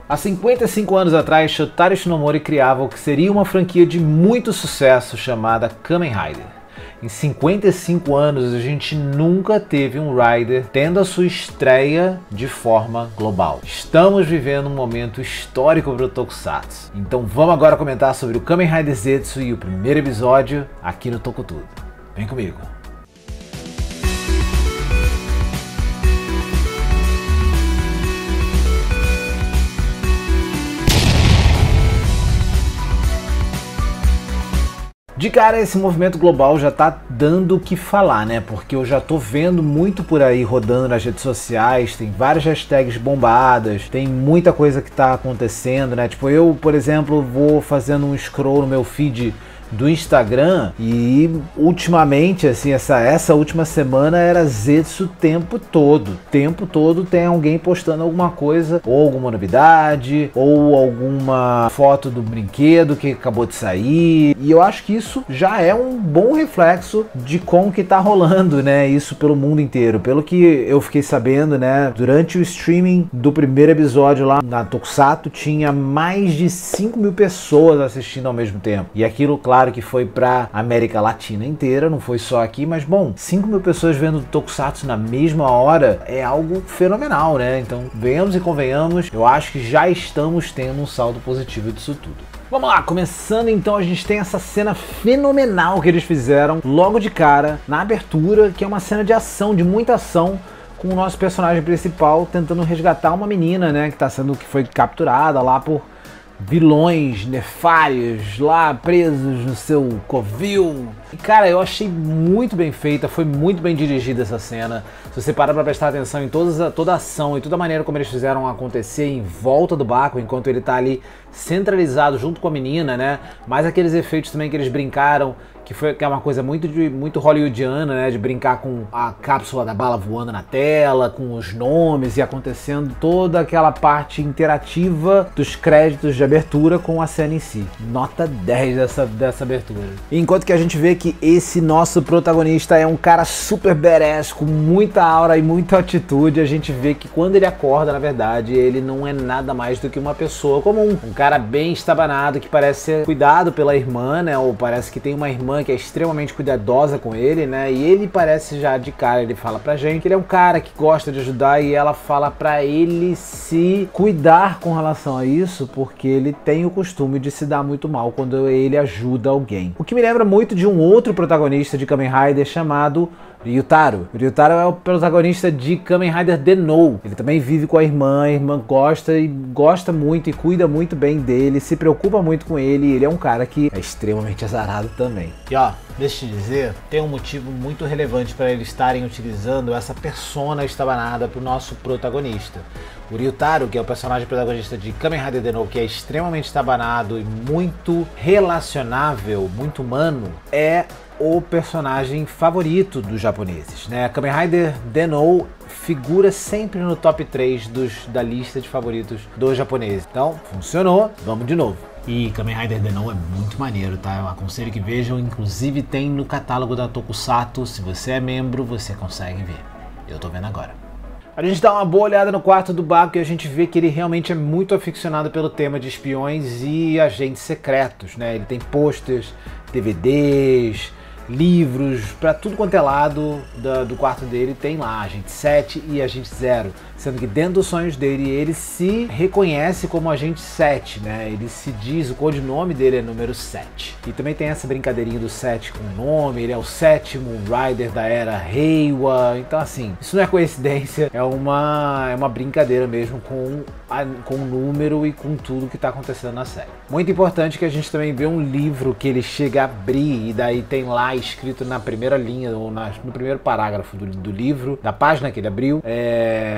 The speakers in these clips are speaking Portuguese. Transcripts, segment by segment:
Há 55 anos atrás, Shotaro Shinomori criava o que seria uma franquia de muito sucesso chamada Kamen Rider. Em 55 anos, a gente nunca teve um Rider tendo a sua estreia de forma global. Estamos vivendo um momento histórico para o Tokusatsu. Então vamos agora comentar sobre o Kamen Rider Zetsu e o primeiro episódio aqui no Tokutudo. Vem comigo! De cara, esse movimento global já tá dando o que falar, né? Porque eu já tô vendo muito por aí rodando nas redes sociais, tem várias hashtags bombadas, tem muita coisa que tá acontecendo, né? Tipo, eu, por exemplo, vou fazendo um scroll no meu feed do Instagram e ultimamente, assim, essa última semana era Zetsu o tempo todo. O tempo todo tem alguém postando alguma coisa, ou alguma novidade, ou alguma foto do brinquedo que acabou de sair. E eu acho que isso já é um bom reflexo de como que tá rolando, né? Isso pelo mundo inteiro. Pelo que eu fiquei sabendo, né? Durante o streaming do primeiro episódio lá na Tokusatsu, tinha mais de 5.000 pessoas assistindo ao mesmo tempo. E aquilo, claro que foi pra América Latina inteira, não foi só aqui, mas bom, 5.000 pessoas vendo Tokusatsu na mesma hora é algo fenomenal, né? Então, venhamos e convenhamos, eu acho que já estamos tendo um saldo positivo disso tudo. Vamos lá, começando então, a gente tem essa cena fenomenal que eles fizeram logo de cara, na abertura, que é uma cena de ação, de muita ação, com o nosso personagem principal tentando resgatar uma menina, né, que foi capturada lá por vilões nefários lá presos no seu covil. E cara, eu achei muito bem feita, foi muito bem dirigida essa cena. Se você parar pra prestar atenção em toda a ação e toda a maneira como eles fizeram acontecer em volta do Bakugo, enquanto ele tá ali centralizado junto com a menina, né? Mais aqueles efeitos também que eles brincaram, que é uma coisa muito hollywoodiana, né? De brincar com a cápsula da bala voando na tela, com os nomes e acontecendo toda aquela parte interativa dos créditos de abertura com a cena em si. Nota 10 dessa abertura. Enquanto que a gente vê que esse nosso protagonista é um cara super badass, com muita aura e muita atitude, a gente vê que quando ele acorda, na verdade, ele não é nada mais do que uma pessoa comum. Um cara bem estabanado, que parece ser cuidado pela irmã, né? Ou parece que tem uma irmã que é extremamente cuidadosa com ele, né? E ele parece já de cara, ele fala pra gente que ele é um cara que gosta de ajudar e ela fala pra ele se cuidar com relação a isso, porque ele tem o costume de se dar muito mal quando ele ajuda alguém. O que me lembra muito de um outro protagonista de Kamen Rider chamado Ryutaro. O Ryutaro é o protagonista de Kamen Rider The-No. Ele também vive com a irmã gosta muito e cuida muito bem dele, se preocupa muito com ele, e ele é um cara que é extremamente azarado também. E ó, deixa eu te dizer, tem um motivo muito relevante para eles estarem utilizando essa persona estabanada para o nosso protagonista. O Ryutaro, que é o personagem protagonista de Kamen Rider The-No, que é extremamente estabanado e muito relacionável, muito humano, é o personagem favorito dos japoneses, né? Kamen Rider The-No figura sempre no top 3 da lista de favoritos dos japoneses. Então, funcionou, vamos de novo. E Kamen Rider The-No é muito maneiro, tá? Eu aconselho que vejam, inclusive tem no catálogo da Tokusatsu. Se você é membro, você consegue ver. Eu tô vendo agora. A gente dá uma boa olhada no quarto do Bakugo e a gente vê que ele realmente é muito aficionado pelo tema de espiões e agentes secretos, né? Ele tem posters, DVDs, livros, pra tudo quanto é lado do quarto dele tem lá Agente 7 e Agente 0, sendo que dentro dos sonhos dele ele se reconhece como Agente 7, né? Ele se diz, o codinome dele é número 7. E também tem essa brincadeirinha do 7 com o nome, ele é o 7º Rider da era Reiwa, então assim, isso não é coincidência, é uma brincadeira mesmo com o número e com tudo que tá acontecendo na série. Muito importante que a gente também vê um livro que ele chega a abrir e daí tem lá escrito na primeira linha ou no primeiro parágrafo do livro, da página que ele abriu,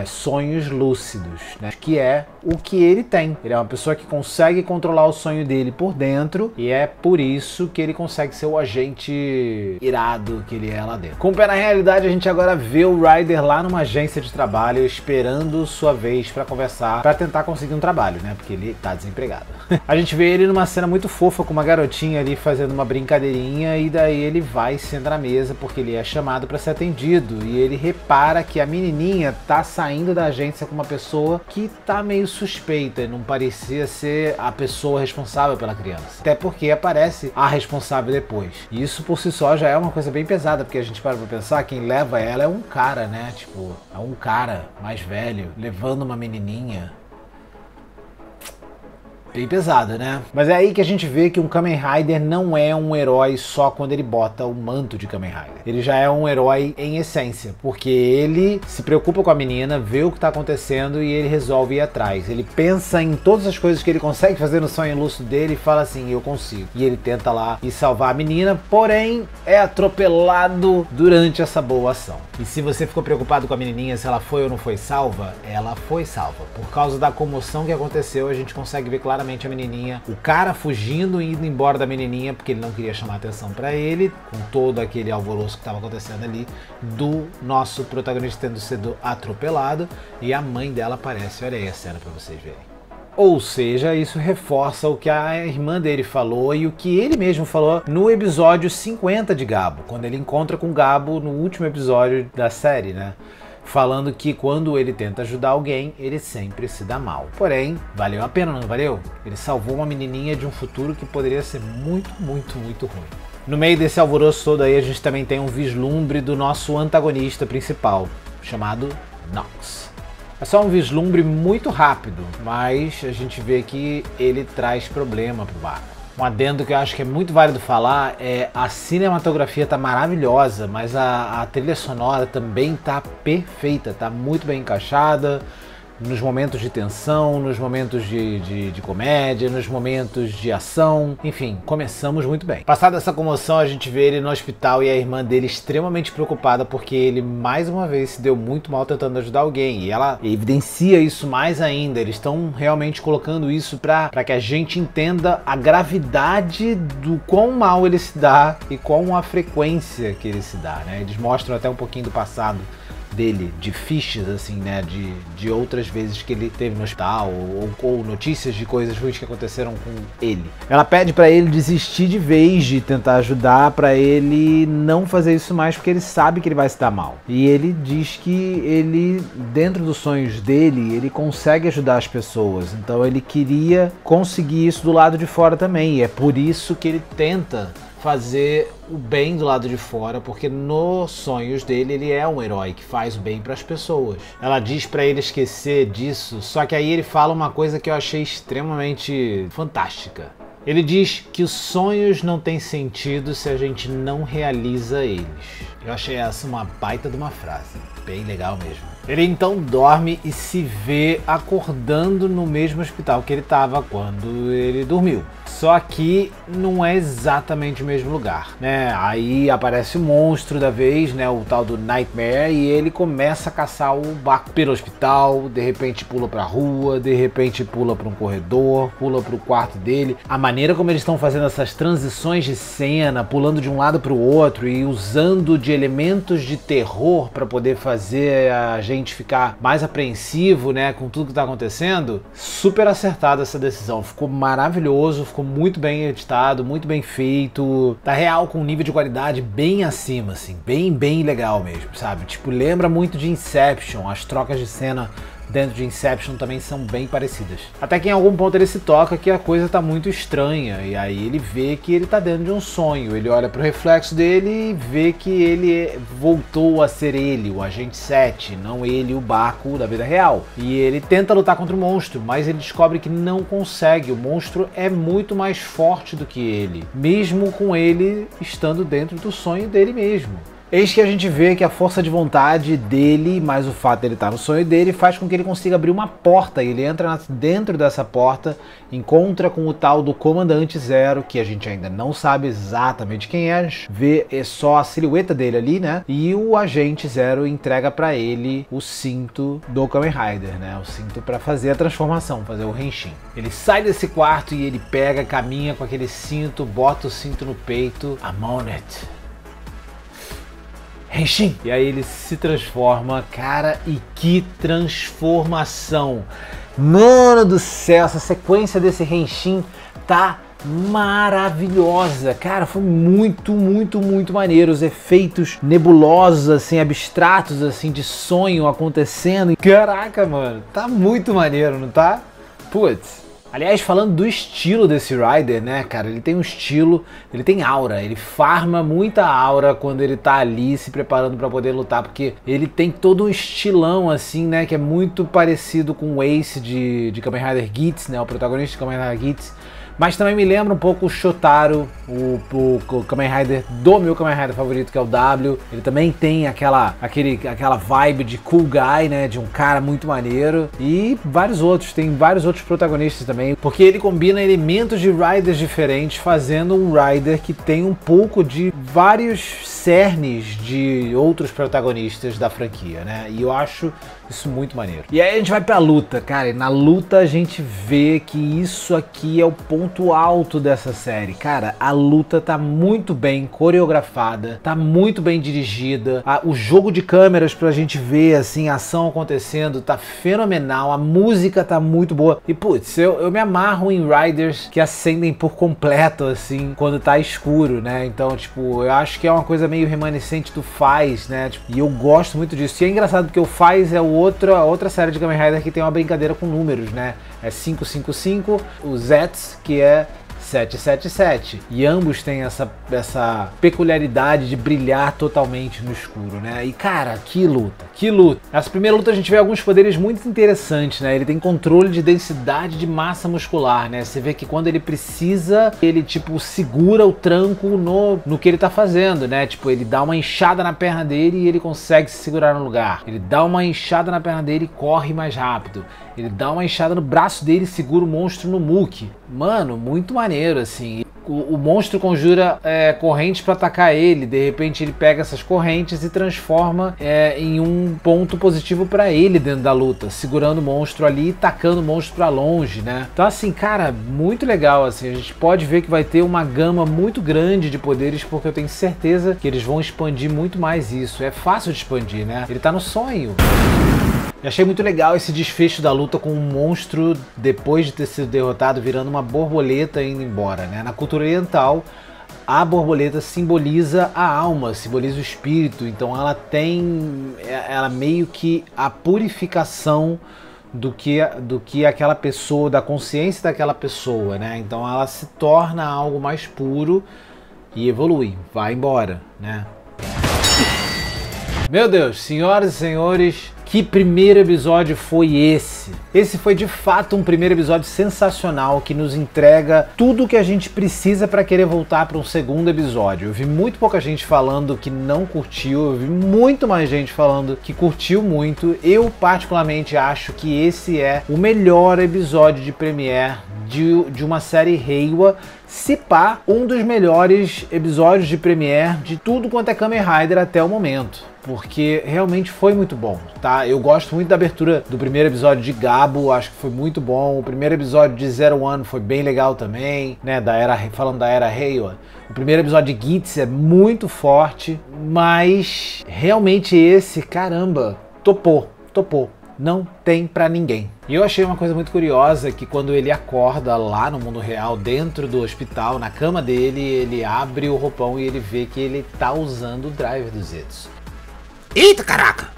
sonhos lúcidos, né? Que é o que ele tem. Ele é uma pessoa que consegue controlar o sonho dele por dentro e é por isso que ele consegue ser o agente irado que ele é lá dentro. Com o pé na realidade, a gente agora vê o Rider lá numa agência de trabalho esperando sua vez para conversar, para tentar conseguir um trabalho, né? Porque ele tá desempregado. A gente vê ele numa cena muito fofa com uma garotinha ali fazendo uma brincadeirinha e daí ele vai sendo na mesa porque ele é chamado para ser atendido e ele repara que a menininha tá saindo da agência com uma pessoa que tá meio suspeita e não parecia ser a pessoa responsável pela criança. Até porque aparece a responsável depois. E isso por si só já é uma coisa bem pesada, porque a gente para pra pensar, quem leva ela é um cara, né? Tipo, é um cara mais velho levando uma menininha. Bem pesado, né? Mas é aí que a gente vê que um Kamen Rider não é um herói só quando ele bota o manto de Kamen Rider. Ele já é um herói em essência, porque ele se preocupa com a menina, vê o que tá acontecendo e ele resolve ir atrás. Ele pensa em todas as coisas que ele consegue fazer no sonho lúcido dele e fala assim, eu consigo. E ele tenta lá ir salvar a menina, porém é atropelado durante essa boa ação. E se você ficou preocupado com a menininha, se ela foi ou não foi salva, ela foi salva. Por causa da comoção que aconteceu, a gente consegue ver claramente a menininha, o cara fugindo e indo embora da menininha porque ele não queria chamar atenção pra ele, com todo aquele alvoroço que estava acontecendo ali, do nosso protagonista tendo sido atropelado, e a mãe dela aparece. Olha aí a cena pra vocês verem. Ou seja, isso reforça o que a irmã dele falou e o que ele mesmo falou no episódio 50 de Gabo, quando ele encontra com Gabo no último episódio da série, né? Falando que quando ele tenta ajudar alguém, ele sempre se dá mal. Porém, valeu a pena, não valeu? Ele salvou uma menininha de um futuro que poderia ser muito, muito, muito ruim. No meio desse alvoroço todo aí, a gente também tem um vislumbre do nosso antagonista principal, chamado Nox. É só um vislumbre muito rápido, mas a gente vê que ele traz problema pro barco. Um adendo que eu acho que é muito válido falar é a cinematografia tá maravilhosa, mas a trilha sonora também tá perfeita, tá muito bem encaixada nos momentos de tensão, nos momentos de comédia, nos momentos de ação, enfim, começamos muito bem. Passada essa comoção, a gente vê ele no hospital e a irmã dele extremamente preocupada porque ele mais uma vez se deu muito mal tentando ajudar alguém, e ela evidencia isso mais ainda. Eles estão realmente colocando isso para que a gente entenda a gravidade do quão mal ele se dá e qual a frequência que ele se dá, né? Eles mostram até um pouquinho do passado dele, de fichas, assim, né, de outras vezes que ele teve no hospital, ou notícias de coisas ruins que aconteceram com ele. Ela pede pra ele desistir de vez de tentar ajudar, pra ele não fazer isso mais, porque ele sabe que ele vai se dar mal. E ele diz que ele, dentro dos sonhos dele, ele consegue ajudar as pessoas, então ele queria conseguir isso do lado de fora também, e é por isso que ele tenta fazer o bem do lado de fora, porque nos sonhos dele ele é um herói que faz o bem para as pessoas. Ela diz para ele esquecer disso, só que aí ele fala uma coisa que eu achei extremamente fantástica. Ele diz que os sonhos não têm sentido se a gente não realiza eles. Eu achei essa uma baita de uma frase, bem legal mesmo. Ele então dorme e se vê acordando no mesmo hospital que ele estava quando ele dormiu. Só que não é exatamente o mesmo lugar, né? Aí aparece o monstro da vez, né? O tal do Nightmare, e ele começa a caçar o barco pelo hospital, de repente pula pra rua, de repente pula pra um corredor, pula pro quarto dele. A maneira como eles estão fazendo essas transições de cena, pulando de um lado pro outro e usando de elementos de terror para poder fazer a gente ficar mais apreensivo, né, com tudo que tá acontecendo, super acertada essa decisão. Ficou maravilhoso, ficou muito bem editado, muito bem feito, tá real, com um nível de qualidade bem acima, assim, bem legal mesmo, sabe? Tipo, lembra muito de Inception, as trocas de cena dentro de Inception também são bem parecidas. Até que em algum ponto ele se toca que a coisa tá muito estranha, e aí ele vê que ele tá dentro de um sonho. Ele olha pro reflexo dele e vê que ele voltou a ser ele, o Agente 7, não ele, o Baku da vida real. E ele tenta lutar contra o monstro, mas ele descobre que não consegue. O monstro é muito mais forte do que ele, mesmo com ele estando dentro do sonho dele mesmo. Eis que a gente vê que a força de vontade dele, mais o fato de ele estar no sonho dele, faz com que ele consiga abrir uma porta. Ele entra dentro dessa porta, encontra com o tal do Comandante Zero, que a gente ainda não sabe exatamente quem é, vê só a silhueta dele ali, né? E o Agente Zero entrega pra ele o cinto do Kamen Rider, né? O cinto pra fazer a transformação, fazer o Henshin. Ele sai desse quarto e ele pega, caminha com aquele cinto, bota o cinto no peito. I'm on it. Henshin! E aí ele se transforma, cara, e que transformação! Mano do céu, essa sequência desse Henshin tá maravilhosa. Cara, foi muito, muito, muito maneiro. Os efeitos nebulosos, assim, abstratos, assim, de sonho acontecendo. Caraca, mano, tá muito maneiro, não tá? Putz. Aliás, falando do estilo desse Rider, né, cara, ele tem um estilo, ele tem aura, ele farma muita aura quando ele tá ali se preparando pra poder lutar, porque ele tem todo um estilão, assim, né, que é muito parecido com o Ace de Kamen Rider Geats, né, o protagonista de Kamen Rider Geats, mas também me lembra um pouco o Shotaro, o Kamen Rider do meu Kamen Rider favorito, que é o W. Ele também tem aquela vibe de cool guy, né, de um cara muito maneiro. E vários outros, tem vários outros protagonistas também, porque ele combina elementos de Riders diferentes, fazendo um Rider que tem um pouco de vários cernes de outros protagonistas da franquia, né, e eu acho isso muito maneiro. E aí a gente vai pra luta, cara, e na luta a gente vê que isso aqui é o ponto alto dessa série. Cara, a luta tá muito bem coreografada, tá muito bem dirigida, o jogo de câmeras pra gente ver, assim, a ação acontecendo tá fenomenal, a música tá muito boa. E putz, eu me amarro em Riders que acendem por completo, assim, quando tá escuro, né, então, tipo, eu acho que é uma coisa meio remanescente do Faiz, né, tipo, e eu gosto muito disso. E é engraçado porque o Faiz é outra série de Kamen Rider que tem uma brincadeira com números, né? É 555, o Zets, que é 777. E ambos têm essa peculiaridade de brilhar totalmente no escuro, né? E cara, que luta, que luta. Nessa primeira luta a gente vê alguns poderes muito interessantes, né? Ele tem controle de densidade de massa muscular, né? Você vê que quando ele precisa, ele tipo segura o tranco no que ele tá fazendo, né? Tipo, ele dá uma inchada na perna dele e ele consegue se segurar no lugar. Ele dá uma inchada na perna dele e corre mais rápido. Ele dá uma inchada no braço dele e segura o monstro no muque. Mano, muito maneiro, assim. O monstro conjura correntes para atacar ele. De repente ele pega essas correntes e transforma em um ponto positivo para ele dentro da luta, segurando o monstro ali e tacando o monstro para longe, né? Então assim, cara, muito legal, assim. A gente pode ver que vai ter uma gama muito grande de poderes, porque eu tenho certeza que eles vão expandir muito mais isso. É fácil de expandir, né? Ele tá no sonho. Eu achei muito legal esse desfecho da luta com o monstro, depois de ter sido derrotado, virando uma borboleta e indo embora, né? Na cultura oriental, a borboleta simboliza a alma, simboliza o espírito, então ela meio que a purificação do que aquela pessoa, da consciência daquela pessoa, né? Então ela se torna algo mais puro e evolui, vai embora, né? Meu Deus, senhoras e senhores, que primeiro episódio foi esse? Esse foi de fato um primeiro episódio sensacional que nos entrega tudo o que a gente precisa para querer voltar para um segundo episódio. Eu vi muito pouca gente falando que não curtiu, eu vi muito mais gente falando que curtiu muito. Eu particularmente acho que esse é o melhor episódio de Premiere de uma série Reiwa, se pá, um dos melhores episódios de Premiere de tudo quanto é Kamen Rider até o momento. Porque realmente foi muito bom, tá? Eu gosto muito da abertura do primeiro episódio de Gabo, acho que foi muito bom. O primeiro episódio de Zero One foi bem legal também, né? Falando da era Reiwa. O primeiro episódio de Geats é muito forte, mas realmente esse, caramba, topou. Não tem pra ninguém. E eu achei uma coisa muito curiosa, que quando ele acorda lá no mundo real, dentro do hospital, na cama dele, ele abre o roupão e ele vê que ele tá usando o drive do Zetsu. Eita, caraca!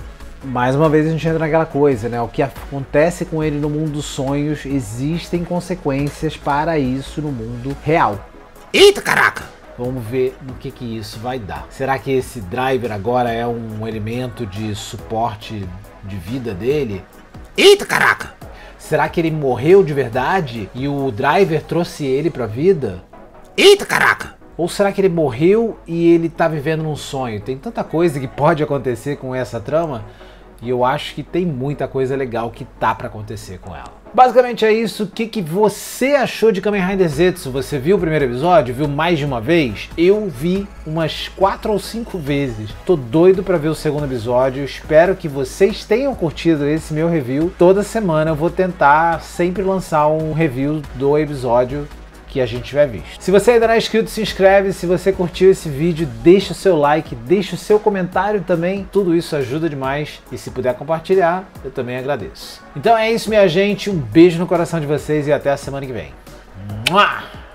Mais uma vez a gente entra naquela coisa, né? O que acontece com ele no mundo dos sonhos, existem consequências para isso no mundo real. Eita, caraca! Vamos ver no que isso vai dar. Será que esse driver agora é um elemento de suporte de vida dele? Eita, caraca! Será que ele morreu de verdade e o driver trouxe ele pra vida? Eita, caraca! Ou será que ele morreu e ele tá vivendo num sonho? Tem tanta coisa que pode acontecer com essa trama, e eu acho que tem muita coisa legal que tá pra acontecer com ela. Basicamente é isso. O que você achou de Kamen Rider Zetsu? Você viu o primeiro episódio? Viu mais de uma vez? Eu vi umas 4 ou 5 vezes. Tô doido pra ver o segundo episódio. Espero que vocês tenham curtido esse meu review. Toda semana eu vou tentar sempre lançar um review do episódio que a gente tiver visto. Se você ainda não é inscrito, se inscreve. Se você curtiu esse vídeo, deixa o seu like, deixa o seu comentário também. Tudo isso ajuda demais. E se puder compartilhar, eu também agradeço. Então é isso, minha gente. Um beijo no coração de vocês e até a semana que vem. Mua!